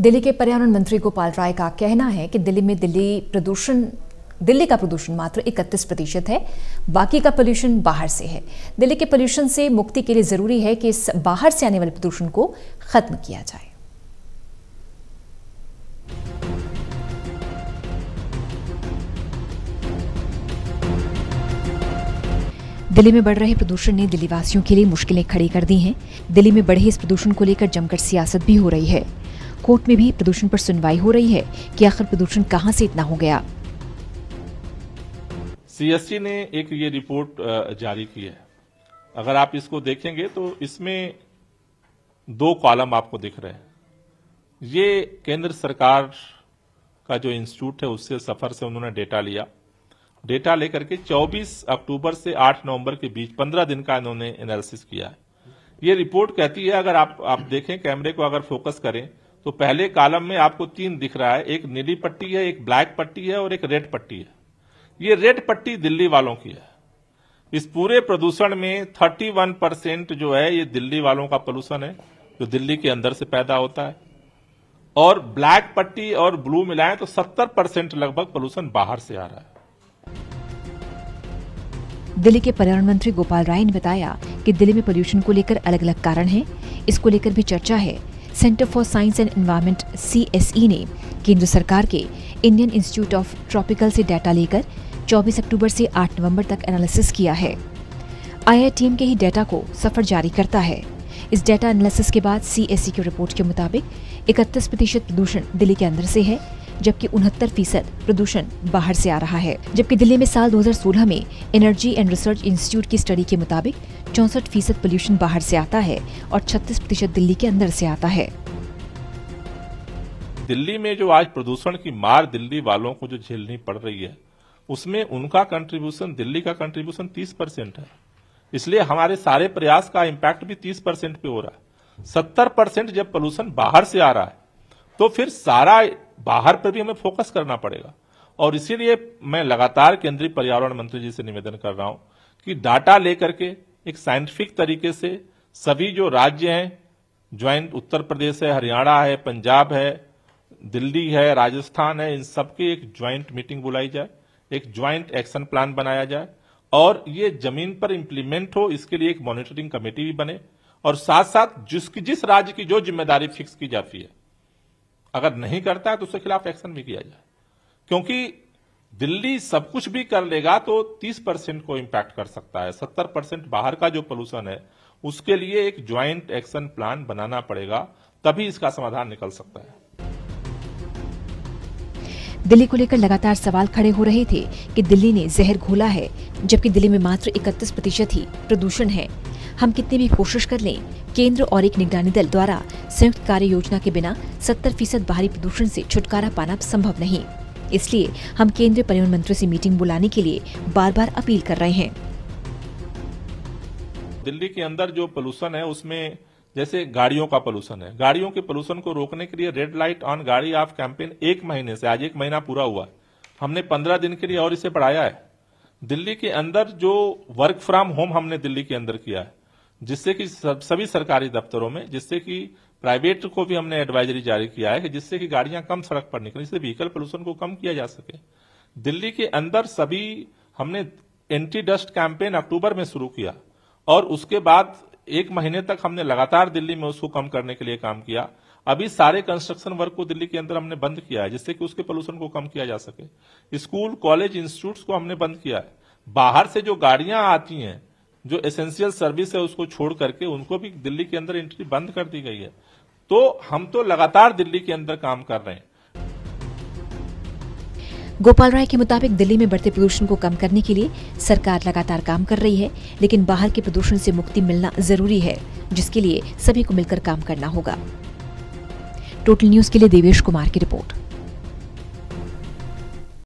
दिल्ली के पर्यावरण मंत्री गोपाल राय का कहना है कि दिल्ली का प्रदूषण मात्र 31% है, बाकी का पोल्यूशन बाहर से है। दिल्ली के पोल्यूशन से मुक्ति के लिए जरूरी है कि इस बाहर से आने वाले प्रदूषण को खत्म किया जाए। दिल्ली में बढ़ रहे प्रदूषण ने दिल्ली वासियों के लिए मुश्किलें खड़ी कर दी हैं। दिल्ली में बढ़े इस प्रदूषण को लेकर जमकर सियासत भी हो रही है। कोर्ट में भी प्रदूषण पर सुनवाई हो रही है कि आखिर प्रदूषण कहां से इतना हो गया। सीएससी ने एक ये रिपोर्ट जारी की है। अगर आप इसको देखेंगे तो इसमें 2 कॉलम आपको दिख रहे हैं। ये केंद्र सरकार का जो इंस्टीट्यूट है उससे सफर से उन्होंने डेटा लेकर के 24 अक्टूबर से 8 नवंबर के बीच 15 दिन का इन्होंने एनालिसिस किया है। ये रिपोर्ट कहती है, अगर आप देखें, कैमरे को अगर फोकस करें तो पहले कॉलम में आपको 3 दिख रहा है। एक नीली पट्टी है, एक ब्लैक पट्टी है और एक रेड पट्टी है। ये रेड पट्टी दिल्ली वालों की है। इस पूरे प्रदूषण में 31% जो है ये दिल्ली वालों का पोल्यूशन है, जो दिल्ली के अंदर से पैदा होता है। और ब्लैक पट्टी और ब्लू मिलाएं तो 70% लगभग पोल्यूशन बाहर से आ रहा है। दिल्ली के पर्यावरण मंत्री गोपाल राय ने बताया कि दिल्ली में पोल्यूशन को लेकर अलग अलग कारण हैं। इसको लेकर भी चर्चा है। Centre for science and environment CSE ने केंद्र सरकार के इंडियन इंस्टीट्यूट ऑफ ट्रॉपिकल से डाटा लेकर 24 अक्टूबर से 8 नवंबर तक एनालिसिस किया है। IITM के ही डाटा को सफर जारी करता है। इस डाटा एनालिसिस के बाद CSE की रिपोर्ट के मुताबिक 31% प्रदूषण दिल्ली के अंदर से है, जबकि 69% प्रदूषण बाहर से आ रहा है। जबकि दिल्ली में साल 2016 में एनर्जी एंड रिसर्च इंस्टीट्यूट की स्टडी के मुताबिक 64% पोल्यूशन बाहर से आता है और 36% दिल्ली के अंदर से आता है। दिल्ली में जो आज प्रदूषण की मार दिल्ली वालों को जो झेलनी पड़ रही है, उसमें उनका कंट्रीब्यूशन, दिल्ली का कंट्रीब्यूशन 30% है। इसलिए हमारे सारे प्रयास का इम्पैक्ट भी 30% पे हो रहा है। 70% जब पोल्यूशन बाहर से आ रहा है तो फिर सारा बाहर पर भी हमें फोकस करना पड़ेगा। और इसीलिए मैं लगातार केंद्रीय पर्यावरण मंत्री जी से निवेदन कर रहा हूं कि डाटा लेकर के एक साइंटिफिक तरीके से सभी जो राज्य हैं, ज्वाइंट उत्तर प्रदेश है, हरियाणा है, पंजाब है, दिल्ली है, राजस्थान है, इन सबकी एक ज्वाइंट मीटिंग बुलाई जाए, एक ज्वाइंट एक्शन प्लान बनाया जाए और ये जमीन पर इंप्लीमेंट हो। इसके लिए एक मॉनिटरिंग कमेटी भी बने और साथ साथ जिस राज्य की जो जिम्मेदारी फिक्स की जाती है, अगर नहीं करता है तो उसके खिलाफ एक्शन भी किया जाए। क्योंकि दिल्ली सब कुछ भी कर लेगा तो 30% को इंपैक्ट कर सकता है। 70% बाहर का जो पोल्यूशन है उसके लिए एक ज्वाइंट एक्शन प्लान बनाना पड़ेगा, तभी इसका समाधान निकल सकता है। दिल्ली को लेकर लगातार सवाल खड़े हो रहे थे कि दिल्ली ने जहर घोला है, जबकि दिल्ली में मात्र 31% ही प्रदूषण है। हम कितनी भी कोशिश कर लें, केंद्र और एक निगरानी दल द्वारा संयुक्त कार्य योजना के बिना 70% बाहरी प्रदूषण से छुटकारा पाना संभव नहीं। इसलिए हम केंद्रीय पर्यावरण मंत्री से मीटिंग बुलाने के लिए बार बार अपील कर रहे हैं। दिल्ली के अंदर जो पोल्यूशन है उसमें जैसे गाड़ियों का पोल्यूशन है, गाड़ियों के पोल्यूशन को रोकने के लिए रेड लाइट ऑन गाड़ी ऑफ कैंपेन 1 महीने से, आज 1 महीना पूरा हुआ है, हमने 15 दिन के लिए और इसे बढ़ाया है। दिल्ली के अंदर जो वर्क फ्रॉम होम हमने दिल्ली के अंदर किया है, जिससे कि सभी सरकारी दफ्तरों में, जिससे कि प्राइवेट को भी हमने एडवाइजरी जारी किया है कि जिससे कि गाड़ियां कम सड़क पर निकलें, इससे व्हीकल पोल्यूशन को कम किया जा सके। दिल्ली के अंदर सभी हमने एंटी डस्ट कैंपेन अक्टूबर में शुरू किया और उसके बाद 1 महीने तक हमने लगातार दिल्ली में उसको कम करने के लिए काम किया। अभी सारे कंस्ट्रक्शन वर्क को दिल्ली के अंदर हमने बंद किया है, जिससे कि उसके पोल्यूशन को कम किया जा सके। स्कूल, कॉलेज, इंस्टीट्यूट्स को हमने बंद किया है। बाहर से जो गाड़ियां आती हैं, जो एसेंशियल सर्विस है, उसको छोड़ करके उनको भी दिल्ली के अंदर एंट्री बंद कर दी गई है। तो हम तो लगातार दिल्ली के अंदर काम कर रहे हैं। गोपाल राय के मुताबिक दिल्ली में बढ़ते प्रदूषण को कम करने के लिए सरकार लगातार काम कर रही है, लेकिन बाहर के प्रदूषण से मुक्ति मिलना जरूरी है, जिसके लिए सभी को मिलकर काम करना होगा। टोटल न्यूज के लिए देवेश कुमार की रिपोर्ट।